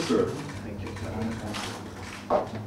Yes, sir. Thank you.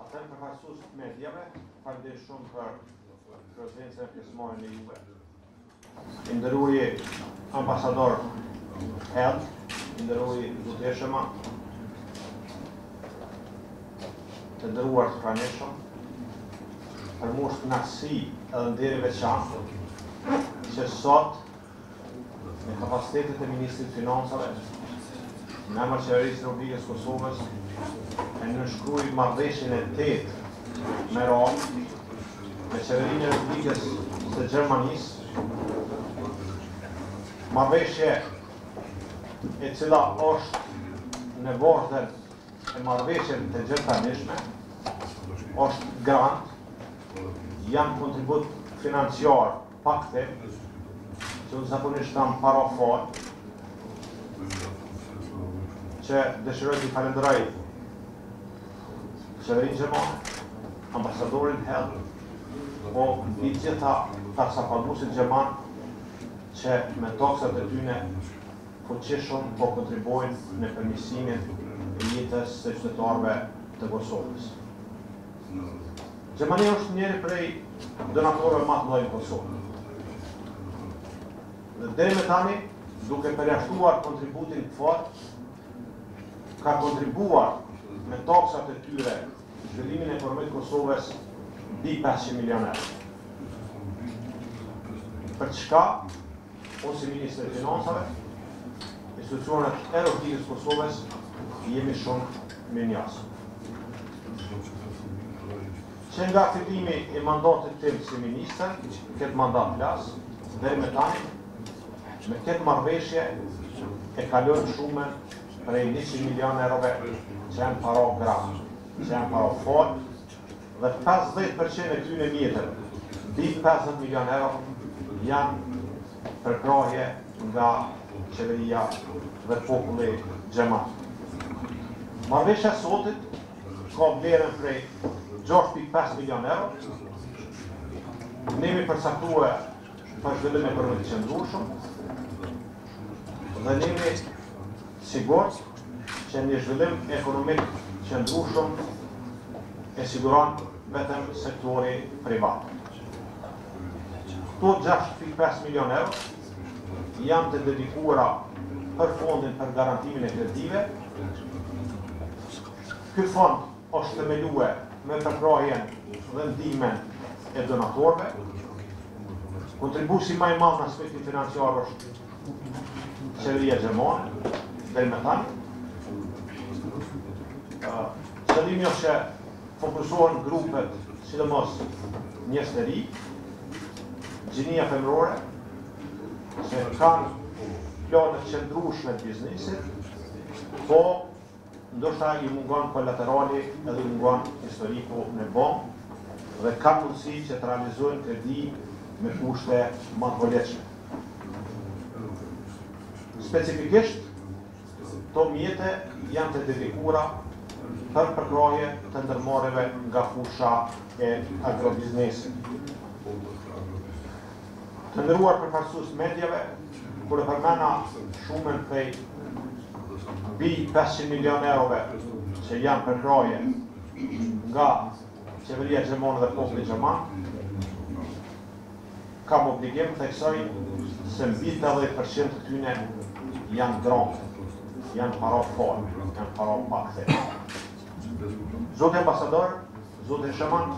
Atëherë përfaqësuesit medjave, falenderoj shumë për prezencën e pjesëmarrjen e juve. I nderuari ambasador Heldt, i nderuari zotëshëma, të nderuar të pranishëm, për mua është kënaqësi edhe nder i veçantë që sot me kapacitetet e Ministrit Financave, në emër të Qeverisë së Republikës së Kosovës, e nënshkruaj marrëveshjen e 8 me radhë me Qeverinë e Republikës së Gjermanisë, marrëveshje e cila është në bordën e marrëveshjeve të gjithëtanishme, është grant, janë kontribut financiar pakte, që unë zakonisht kam parafal, që dëshiroj të falenderoj Qeverinë Gjermane, ambasadorin Heldt, po i gjitha taksapaguesit gjerman që me taksat e tyre fuqishëm po kontribuojnë në përmirësimin e jetës së qytetarëve të Kosovës. Gjermania është njëri prej donatorëve më të mëdhenj në Kosovë. Dhe deri me tani, duke përjashtuar kontributin fort, ka kontribuar me taksat e tyre zhvillimin e ekonomisë të Kosovës mbi 500 milionë euro. Për çka, unë si Ministri i Financave, institucionet e Republikës së Kosovës jemi shumë mirënjohës. Që nga fillimi i mandatit tim si ministër, këtë mandat plas, deri me tani, me këtë marrëveshje e kalojmë shumën prej 100 milionë eurove që janë para gratë, që janë para fort, dhe 50% e këtyre mjetëve, mbi 50 milionë euro, janë përkrahje nga qeveria dhe populli gjerman. Marrëveshja e sotit ka vlerën prej 6.5 milionë euro, ne jemi përcaktuar për zhvillim ekonomik të qëndrueshëm, dhe ne jemi sigurt që një zhvillim ekonomik qëndrueshëm e siguron vetëm sektori privat. Këto 6.5 milionë euro janë të dedikuara për fondin për garantimin e kredive. Ky fond është themeluar me përkrahjen dhe ndihmën e donatorëve. Kontribuesi më i madh në aspektin financiar është Qeveria Gjermane, deri me tani. Qëllimi është që fokusohen grupet, sidomos njerëz të ri, gjinia femërore, që kanë plane të qëndrueshme të biznesit, po ndoshta i mungon kolaterali edhe i mungon historiku në bank dhe ka mundësi që të realizojnë kredi me kushte më të voljetshme. Specifikisht, këto mjete janë të dedikuara për përkrahje të ndërmarrjeve nga fusha e agrobiznesit. Të nderuar përfaqësues medjave, kur e përmenda shumën prej mbi 500 milionë eurove që janë përkrahje nga qeveria gjermane dhe populli gjerman, kam obligim të theksoj se mbi 80% të këtyne janë grante, janë para fort, janë para pakte. Zotë ambasador, zotë Shaman,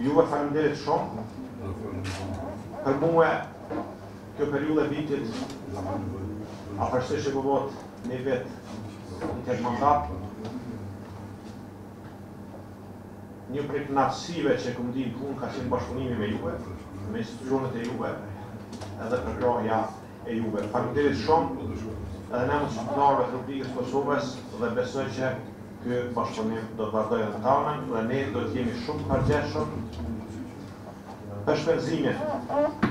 juve faleminderit shumë. Për mua kjo periudhë e vitit afërsisht e bëvot një vit në këtë mandat. Një prej kënaqësive që kom di punë ka qenë bashkëpunimi me juve, me institucionet e juve, edhe për kroja e juve. Faleminderit shumë edhe në qytetarëve të Republikës Kosovës dhe besoj që ky bashkëpunim do të vazhdojë në tanën dhe ne do të jemi shumë të përgjegjshëm për shpenzimin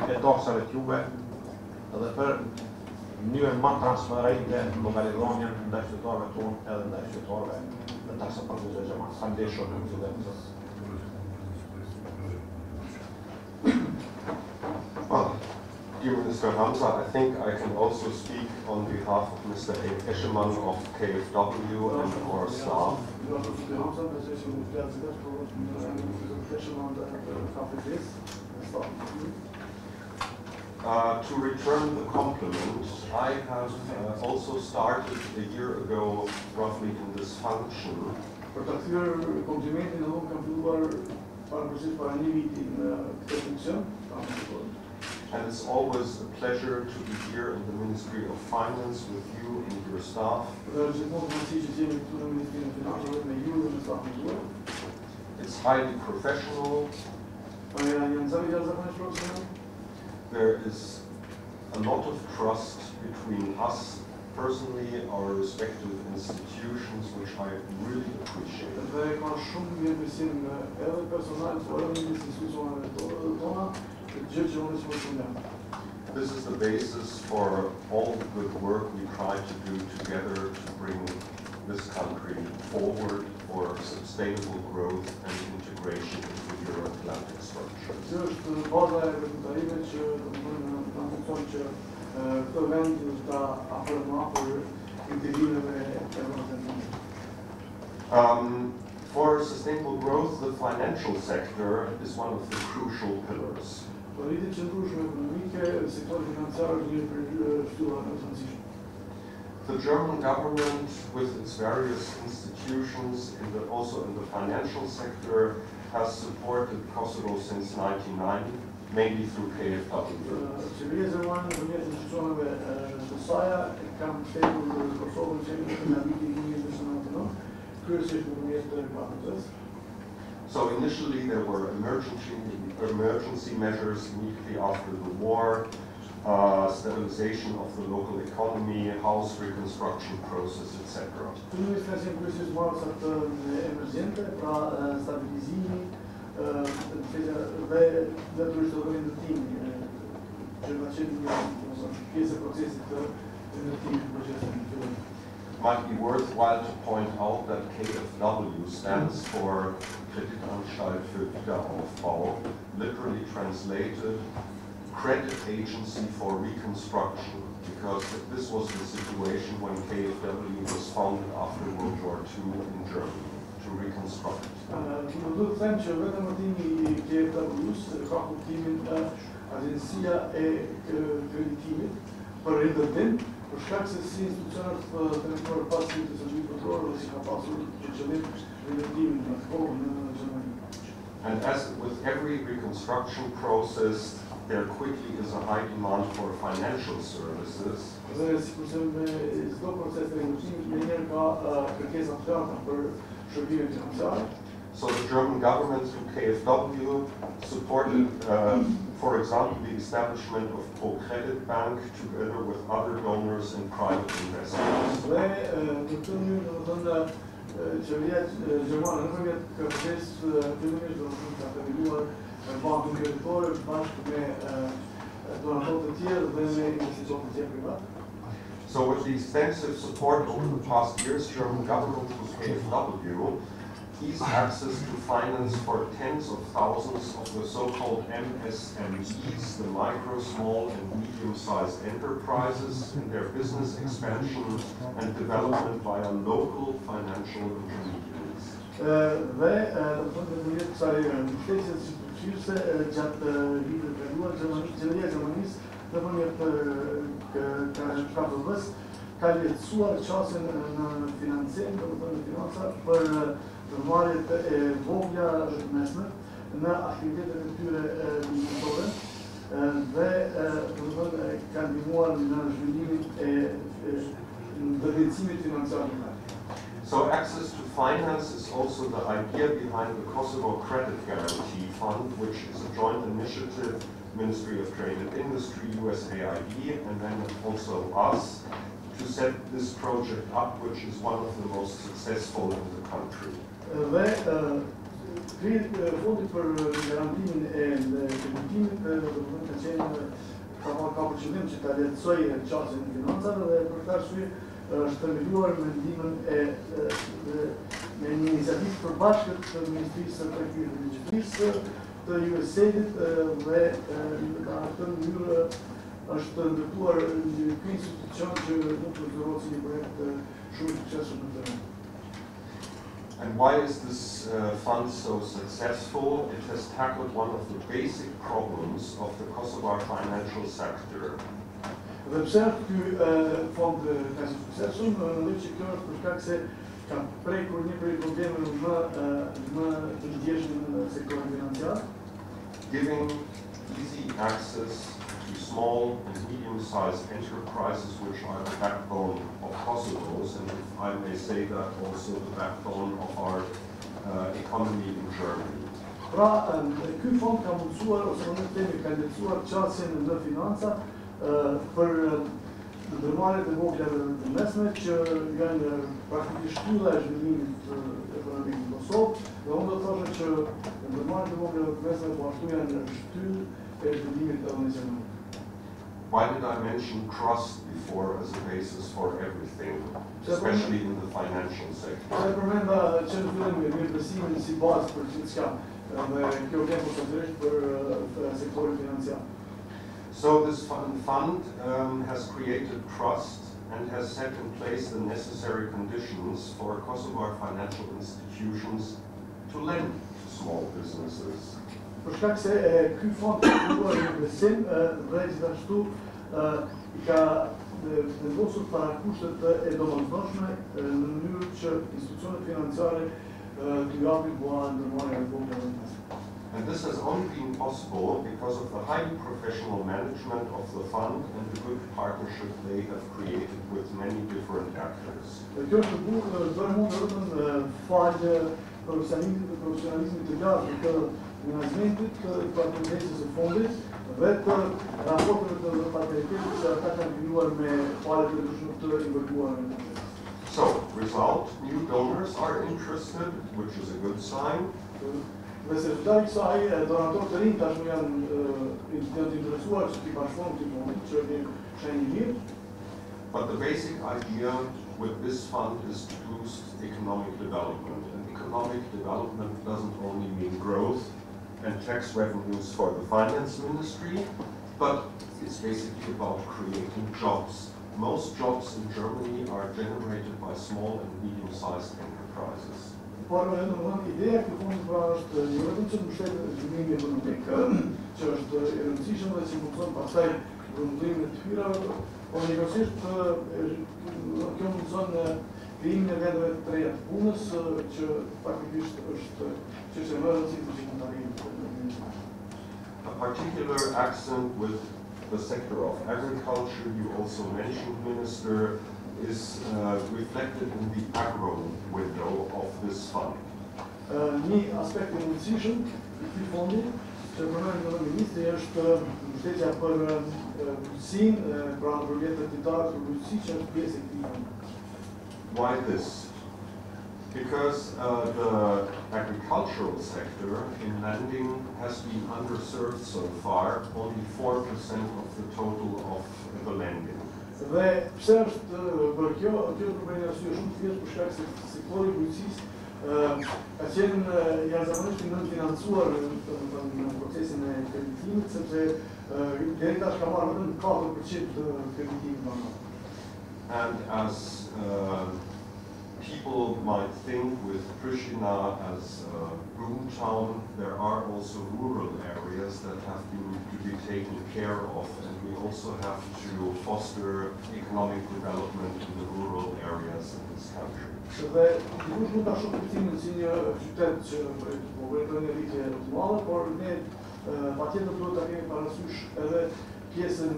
e taksave të juve dhe për mënyrën më transparente llogaridhonjen ndaj qytetarëve tonë edhe ndaj qytetarëve të taksapaguesve gjerman. Faleminderit shumë. Well, dear Minister Hamza, I think I can also speak on behalf of Mr. Eschemann of KfW and our staff. To return the compliment, I have also started a year ago roughly in this function. And it's always a pleasure to be here in the Ministry of Finance with you and your staff. It's highly professional. There is a lot of trust between us personally, our respective institutions, which I really appreciate. This is the basis for all the good work we try to do together to bring this country forward for sustainable growth and integration into Euro-Atlantic structures. For sustainable growth, the financial sector is one of the crucial pillars. The German government, with its various institutions, also in the financial sector, has supported Kosovo since 1990, mainly through KfW. So initially there were emergency measures immediately after the war, stabilization of the local economy, house reconstruction process, etc. Might be worthwhile to point out that KfW stands for Kreditanstalt für Wiederaufbau, literally translated Credit Agency for Reconstruction, because this was the situation when KfW was founded after World War II in Germany, to reconstruct. And as with every reconstruction process, there quickly is a high demand for financial services. So the German government through KfW supported, for example, the establishment of Pro-Credit Bank together with other donors and private investors. So with the extensive support over the past years, German government through KfW eased access to finance for tens of thousands of the so-called MSMEs, the micro, small and medium-sized enterprises, in their business expansion and development via local financial intermediaries. përfshirë se gjatë vitit të kaluar, qeveria e Gjermanisë nëpërmjet KFV-s ka lehtësuar qasjen në financim, domethënë në financa për ndërmarrjet e vogla mesme në aktivitetet e tyre biznesore dhe domethënë kanë ndihmuar në zhvillimin e ndërgjegjësimit financiar. So access to finance is also the idea behind the Kosovo Credit Guarantee Fund, which is a joint initiative, Ministry of Trade and Industry, USAID, and then also us, to set this project up, which is one of the most successful in the country. Fondi për garantimin e kreditimit ka për qëllim që ta lehtësojë qasjen e financave dhe për këtë arsye është themeluar me ndihmën me një iniciativë të përbashkët të Ministrisë së Tregtisë dhe Industrisë, të USAID-it dhe në këtë mënyrë është ndërtuar një institucion që mund të zhvillohet si një projekt shumë i suksesshëm në terren. And why is this fund so successful? It has tackled one of the basic problems of the Kosovar financial sector. Dhe pse ky fond ka qenë suksesshëm, mendoj që kjo është për shkak se ka prekur një prej problemeve më të ndjeshëm në sektorin financiar, giving easy access to small and medium-sized enterprises, which are the backbone of Kosovo's, and if I may say that, also the backbone of our economy in Germany. Pra, ky fond ka mundësuar ose më themi ka lehtësuar qasjen në financa për ndërmarrjet e vogla dhe mesme që janë praktikisht shtylla e zhvillimit ekonomik në Kosovë, dhe unë do të thosha që ndërmarrjet e vogla dhe mesme po ashtu janë shtyllë e zhvillimit ekonomik. Why did I mention trust before as a basis for everything, especially in the financial sector? I përmenda që në fillim mirëbesimin si bazë për gjithçka, dhe kjo vjen përkatërisht për sektorin financiar. So this fund has created trust and has set in place the necessary conditions for Kosovar financial institutions to lend to small businesses. Për shkak se ky fond ka krijuar një besim dhe gjithashtu I ka vendosur parakushtet e domosdoshme në mënyrë që institucionet financiare të japin buara ndërmarrje të vogla dhe mesme. And this has only been possible because of the highly professional management of the fund and the good partnership they have created with many different actors. Kjo është bërë mund vetëm falë profesionalizmit të lartë të menaxhmentit, të partnerisë së fondit dhe të raporteve të partneritetit që ata kanë krijuar me palët e shumë të involvuara. So, result, new donors are interested, which is a good sign. Dhe se rezultati I kësaj, donatorë të rinj tashmë janë të interesuar që t'i bashkohen këtij fondi, që është një shenjë I mirë. But the basic idea with this fund is to boost economic development. And economic development doesn't only mean growth and tax revenues for the finance ministry, but it's basically about creating jobs. Most jobs in Germany are generated by small and medium-sized enterprises. Por ideja e këtij fondi pra është jo vetëm që mbështetet zhvillimin ekonomik, që është e rëndësishme dhe që mundson pastaj rrëmullimin e hyrave, por njëkohësisht kjo mundson krijimin e vendeve të reja të punës, që faktikisht është çështje më e rëndësishme që mund ta arrijë. A particular accent with the sector of agriculture, you also mentioned, Minister, is reflected in the agro window of this fund. Një aspekt I rëndësishëm I këtij fondi që përmend edhe ministri është mbështetja për bujqësinë, pra për vjetët ditare për bujqësi që është pjesë e këtij fondi. Why this? Because the agricultural sector in lending has been underserved so far, only 4% of the total of the lending. Dhe pse është për kjo problemi arsye shumë të thjeshtë për shkak se sektori I bujqësisë ka qenë jashtëzakonisht I nënfinancuar në procesin e kreditimit, sepse deri tash ka marrë vetëm 4% të kreditimit banor. And as people might think with Pristina as a boom town, there are also rural areas that have to be taken care of, and we also have to foster economic development in the rural areas in this country. Dhe dikush mund ta shohë Prishtinën si një qytet që po vërtetoj një rritje të madhe, por ne patjetër duhet ta kemi parasysh edhe pjesën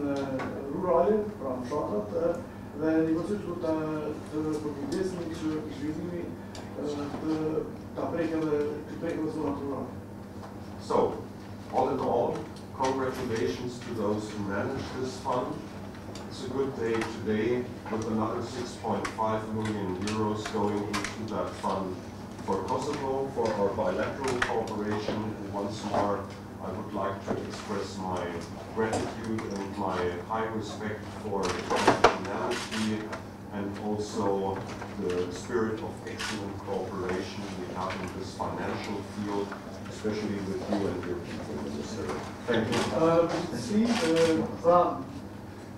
rurale, pra fshatrat, dhe negociues duhet të përkujdesin që zhvillimi ta prekë edhe zonat rurale. So, all in all, congratulations to those who managed this fund. It's a good day today with another 6.5 million euros going into that fund for Kosovo, for our bilateral cooperation. And once more, I would like to express my gratitude and my high respect for the professionality and also the spirit of excellent cooperation we have in this financial field, especially with you and your people, Minister. Thank you.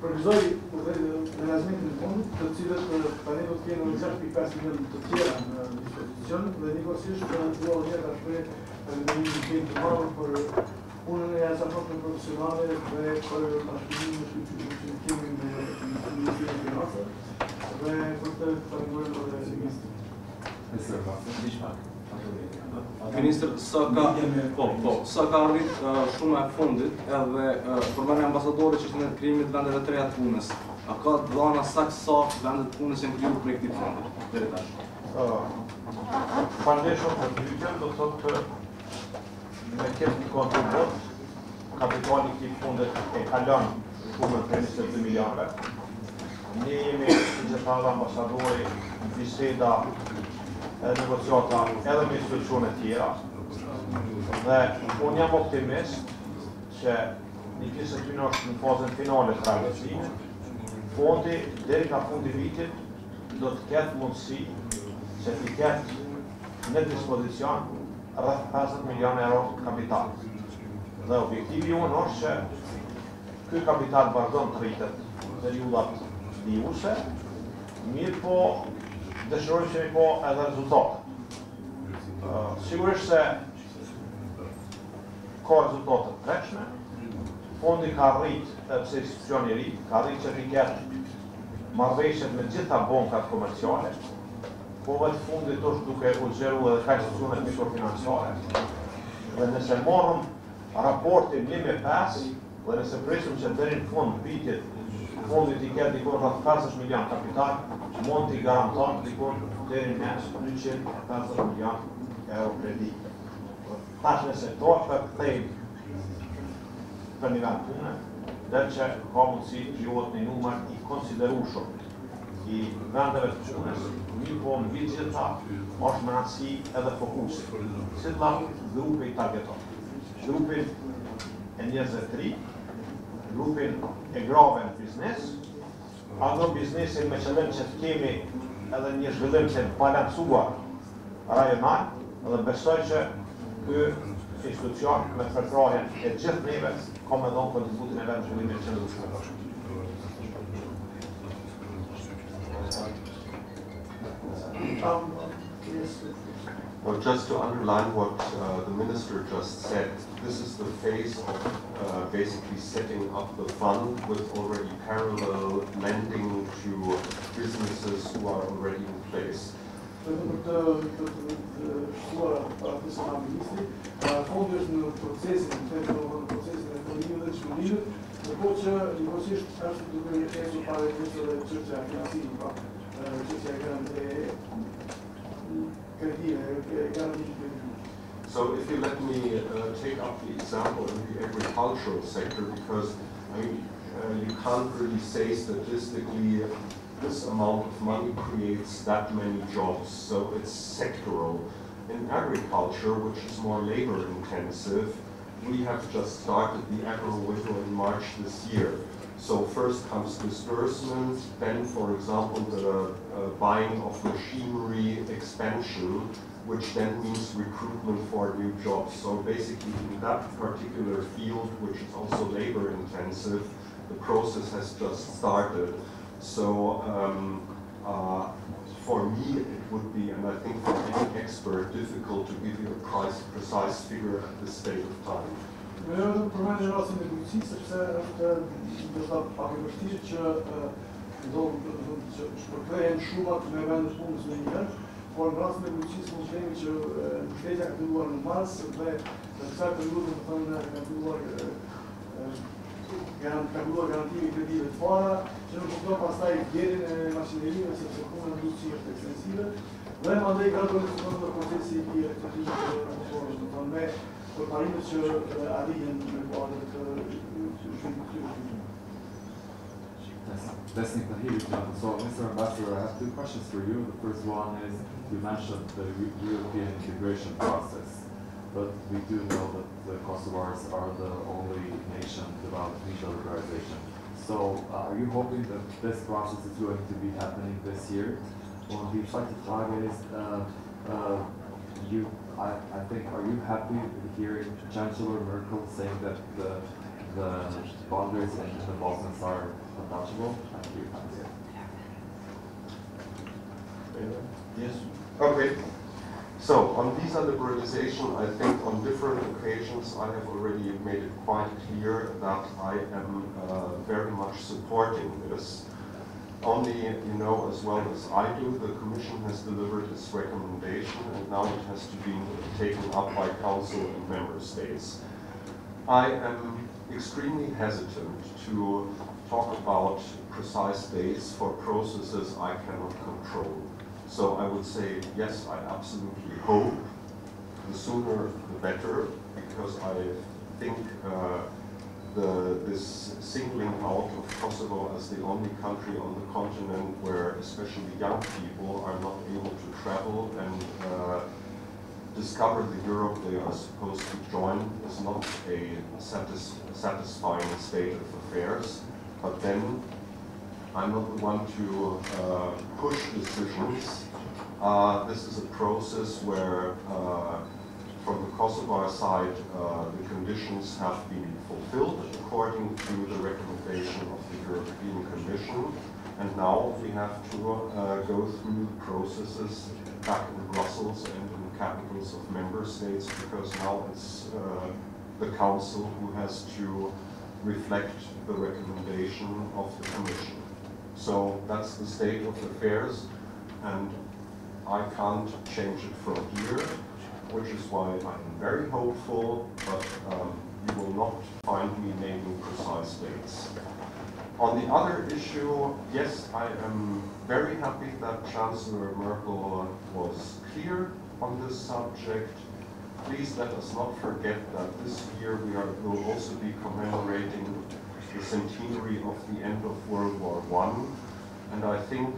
Përgëzoj menaxhmentin e fondit, të cilët tani do të kenë 6.5 milionë të tjera në dispozicion dhe njëkohësisht dua të shpreh falënderimin të madh për punën e jashtëzakonisht profesionale dhe për bashkëpunimin që kemi me Ministrin e Financave dhe për të falenderuar edhe ministrin. Ministër, sa ka arrit shumë e fundit edhe përmendja ambasadori që është në krijimit të vendeve të reja të punës. A ka dhëna saktë vendet të punës janë krijuar për këtë fond deri tash? Foundation për pyetjen do thotë me këtë një kontribut, kapitali i këtij fundit e kalon shumën për 22 milionëve. Ne jemi, si që tha ambasadori, biseda negociata edhe me institucione tjera dhe unë jam optimist që një pjesë e tyre është në fazën finale të realizimit. Fondi deri nga fundi vitit do të ketë mundësi që të ketë në dispozicion rreth 50 milionë euro kapital. Dhe objektivi unë është që ky kapital vazhdon të rritet në periudat vijuse, mirë po dëshirojmë që po edhe rezultate. Sigurisht se ka rezultate të prekshme. Fondi ka rrit, pse institucioni i ri, ka rrit që të ketë marrëveshjet me gjitha bankat komerciale, po vetë fundit është duke u zgjeru edhe ka institucionet mikrofinanciare. Dhe nëse morëm raportin 1/5 dhe nëse presim që deri në fund vitit fondit i ketë dikon rreth 50 milion kapital, mund t'i garanton dikon deri në 250 milion euro kredi. Tash nëse do të kthejmë për një vend pune, dhe që ka mundësi të krijohet një numër i konsiderueshëm i vendeve të punës, mirë po mbi gjitha është menaci edhe fokusi. Cila grupi i targeton? Grupin e njerëzve të ri, grupin e grave në biznes, agrobiznesin me qëllim që të kemi edhe një zhvillim që të balancuar rajonal, dhe besoj që ky institucion me përkrahjen e gjithë neve ka me dhënë kontributin e vetë në zhvillimin e qëndrueshëm. Well, just to underline what the Minister just said, this is the phase of basically setting up the fund with already parallel lending to businesses who are already in place. So if you let me take up the example in the agricultural sector, because I mean, you can't really say statistically this amount of money creates that many jobs, so it's sectoral. In agriculture, which is more labor intensive, we have just started the agro window in March this year. So first comes disbursement, then for example the buying of machinery expansion, which then means recruitment for new jobs. So basically in that particular field, which is also labor intensive, the process has just started. So for me it would be, and I think for any expert, difficult to give you a precise figure at this state of time. Përmendje rastin e Turqisë sepse është ndoshta pak e vështirë që shpërthehen shumat me vendet punës në një herë, por në rastin e Turqisë mund të themi që mbështetja ka filluar në mars dhe në kësaj periudhe do të thonë ka filluar garantimi i kredive të para, që nuk kupton pastaj blerjen e makinerive sepse puna në Turqi është ekstensive dhe mandej gradualisht do të procesi i rektifikimit të reformës, do të thonë me përparimet që arrihen me kuadrat të Listening to hear so, Mr. Ambassador, I have two questions for you. The first one is, you mentioned the European integration process, but we do know that the Kosovars are the only nation without militarization. So, are you hoping that this process is going to be happening this year? Und die zweite Frage ist, I think, are you happy hearing Chancellor Merkel saying that the boundaries in the Balkans are untouchable? Thank you. Yes. Okay. So on visa liberalization, I think on different occasions I have already made it quite clear that I am very much supporting this. Only, you know, as well as I do, the Commission has delivered its recommendation and now it has to be taken up by Council and Member States. I am extremely hesitant to talk about precise dates for processes I cannot control. So I would say, yes, I absolutely hope the sooner the better, because I think this singling out of Kosovo as the only country on the continent where especially young people are not able to travel and discover the Europe they are supposed to join is not a satisfying state of affairs. But then I'm not the one to push decisions. This is a process where from the Kosovar side, the conditions have been fulfilled according to the recommendation of the European Commission, and now we have to go through the processes back in Brussels and in the capitals of member states, because now it's the Council who has to reflect the recommendation of the Commission. So that's the state of affairs, and I can't change it from here, which is why I'm very hopeful, but you will not find me naming precise dates. On the other issue, yes, I am very happy that Chancellor Merkel was clear on this subject. Please let us not forget that this year will also be commemorating the centenary of the end of World War I, and I think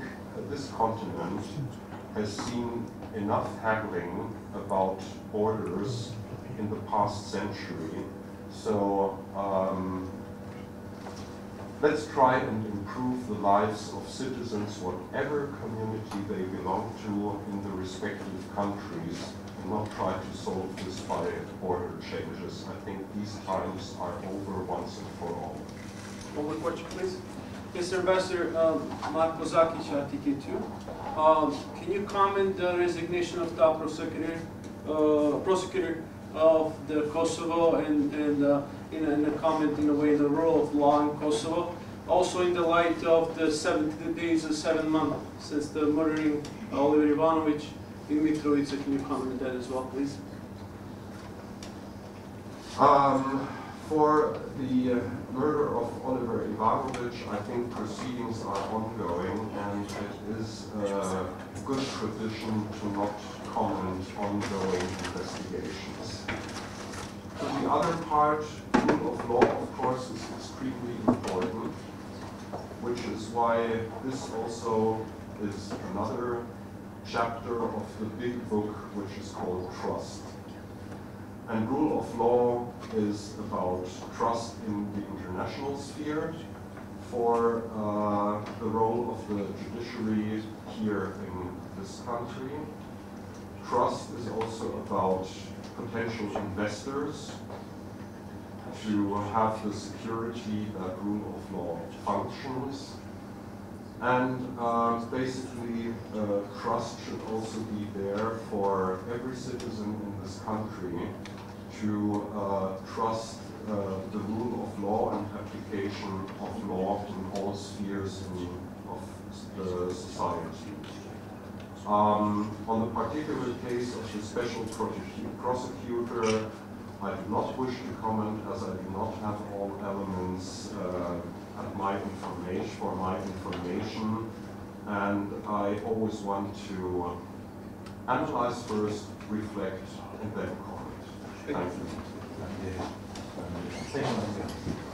this continent has seen enough haggling about borders in the past century. So let's try and improve the lives of citizens, whatever community they belong to in the respective countries, and not try to solve this by border changes. I think these times are over once and for all. One more question, please. Mr. Ambassador, Marko Zakic, RTK2. Can you comment the resignation of the prosecutor of the Kosovo and in a comment in a way the role of law in Kosovo? Also in the light of the 70 days and 7 months since the murdering Oliver Ivanovic in Mitrovica, can you comment on that as well, please? For the murder of Oliver Ivanovic, I think proceedings are ongoing, and it is a good tradition to not comment on ongoing investigations. For the other part, rule of law, of course, is extremely important, which is why this also is another chapter of the big book, which is called Trust. And rule of law is about trust in the international sphere, for the role of the judiciary here in this country. Trust is also about potential investors to have the security that rule of law functions. And basically, trust should also be there for every citizen in this country to trust the rule of law and application of law in all spheres of the society. On the particular case of the special prosecutor, I do not wish to comment, as I do not have all elements at my information, and I always want to analyze first, reflect, and then comment. Thank you. Thank you.